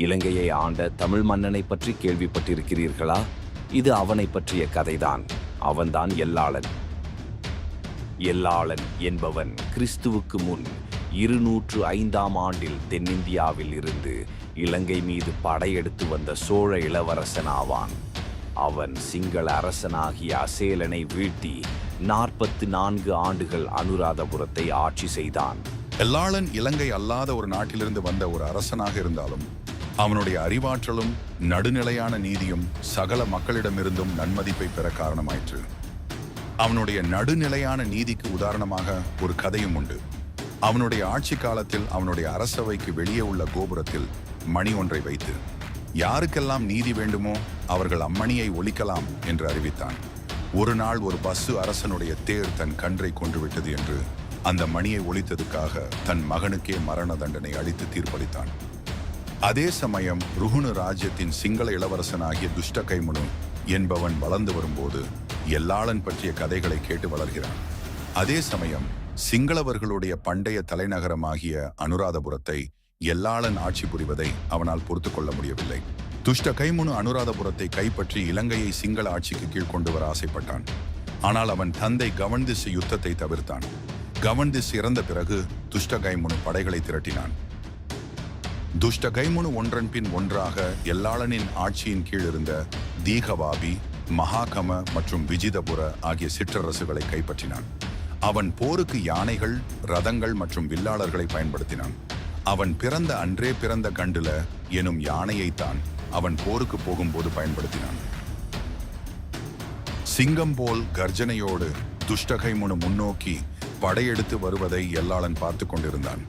இலங்கையை ஆண்ட தமிழ் மன்னனை பற்றி கேள்விப்பட்டிருக்கிறீர்களா? இது அவனை பற்றிய கதைதான். அவன்தான் எல்லாளன். எல்லாளன் என்பவன் கிறிஸ்துவுக்கு முன் 205ஆம் ஆண்டில் தென்னிந்தியாவில் இருந்து இலங்கை மீது படையெடுத்து வந்த சோழ இளவரசன் ஆவான். அவன் சிங்கள அரசனாகிய அசேலனை வீழ்த்தி 44 ஆண்டுகள் அனுராதபுரத்தை ஆட்சி செய்தான். எல்லாளன் இலங்கை அல்லாத ஒரு நாட்டிலிருந்து வந்த ஒரு அரசனாக இருந்தாலும் அவனுடைய அறிவாற்றலும் நடுநிலையான நீதியும் சகல மக்களிடமிருந்தும் நன்மதிப்பை பெற காரணமாயிற்று. அவனுடைய நடுநிலையான நீதிக்கு உதாரணமாக ஒரு கதையும் உண்டு. அவனுடைய ஆட்சி காலத்தில் அவனுடைய அரசவைக்கு வெளியே உள்ள கோபுரத்தில் மணி ஒன்றை வைத்து யாருக்கெல்லாம் நீதி வேண்டுமோ அவர்கள் அம்மணியை ஒலிக்கலாம் என்று அறிவித்தான். ஒரு நாள் ஒரு பஸ்ஸு அரசனுடைய தேர் தன் கன்றை கொன்றுவிட்டது என்று அந்த மணியை ஒலித்ததுக்காக தன் மகனுக்கே மரண தண்டனை அளித்து தீர்ப்பளித்தான். அதே சமயம் ருகுணு ராஜ்யத்தின் சிங்கள இளவரசனாகிய துஷ்டகைமுனு என்பவன் வளர்ந்து வரும்போது எல்லாளன் பற்றிய கதைகளை கேட்டு வளர்கிறான். அதே சமயம் சிங்களவர்களுடைய பண்டைய தலைநகரமாகிய அனுராதபுரத்தை எல்லாளன் ஆட்சி புரிவதை அவனால் பொறுத்து கொள்ள முடியவில்லை. துஷ்டகைமுனு அனுராதபுரத்தை கைப்பற்றி இலங்கையை சிங்கள ஆட்சிக்கு கீழ் கொண்டு வர ஆசைப்பட்டான். ஆனால் அவன் தந்தை கவன்திஸ் யுத்தத்தை தவிர்த்தான். கவன்திஸ் இறந்த பிறகு துஷ்டகைமுனு படைகளை திரட்டினான். துஷ்டகைமுனு ஒன்றன் பின் ஒன்றாக எல்லாளனின் ஆட்சியின் கீழ் இருந்த தீகவாபி, மகாகம மற்றும் விஜிதபுர ஆகிய சிற்றரசுகளை கைப்பற்றினான். அவன் போருக்கு யானைகள், ரதங்கள் மற்றும் வில்லாளர்களை பயன்படுத்தினான். அவன் பிறந்த அன்றே பிறந்த கண்டுல எனும் யானையைத்தான் அவன் போருக்கு போகும்போது பயன்படுத்தினான். சிங்கம் போல் கர்ஜனையோடு துஷ்டகைமுனு முன்னோக்கி படையெடுத்து வருவதை எல்லாளன் பார்த்து கொண்டிருந்தான்.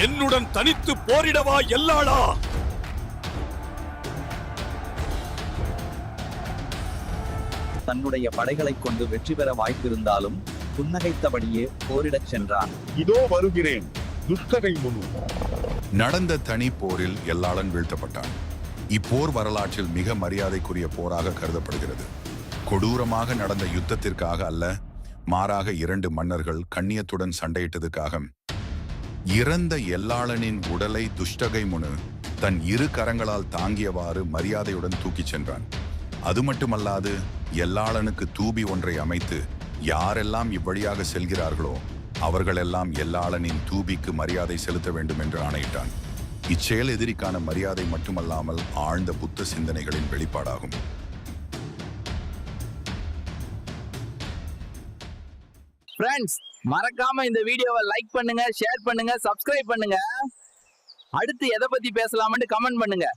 என்னுடன் தனித்து போரிடவா எல்லாளா? தன்னுடைய படைகளை கொண்டு வெற்றி பெற வாய்ப்பிருந்தாலும் புன்னகைத்தபடியே போரிடச் சென்றான். இதோ வருகிறேன் துஷ்டகைமுனு. நடந்த தனி போரில் எல்லாளன் வீழ்த்தப்பட்டான். இப்போர் வரலாற்றில் மிக மரியாதைக்குரிய போராக கருதப்படுகிறது. கொடூரமாக நடந்த யுத்தத்திற்காக அல்ல, மாறாக 2 மன்னர்கள் கண்ணியத்துடன் சண்டையிட்டதுக்காக. இறந்த எல்லாளனின் உடலை துஷ்டகைமுனு தன் 2 கரங்களால் தாங்கியவாறு மரியாதையுடன் தூக்கிச் சென்றான். அது மட்டுமல்லாது எல்லாளனுக்கு தூபி ஒன்றை அமைத்து யாரெல்லாம் இவ்வழியாக செல்கிறார்களோ அவர்களெல்லாம் எல்லாளனின் தூபிக்கு மரியாதை செலுத்த வேண்டும் என்று ஆணையிட்டான். இச்செயல் எதிரிக்கான மரியாதை மட்டுமல்லாமல் ஆழ்ந்த புத்த சிந்தனைகளின் வெளிப்பாடாகும். ஃப்ரெண்ட்ஸ், மறக்காம இந்த வீடியோவை லைக் பண்ணுங்க, ஷேர் பண்ணுங்க, சப்ஸ்கிரைப் பண்ணுங்க. அடுத்து எதை பத்தி பேசலாம்னு கமெண்ட் பண்ணுங்க.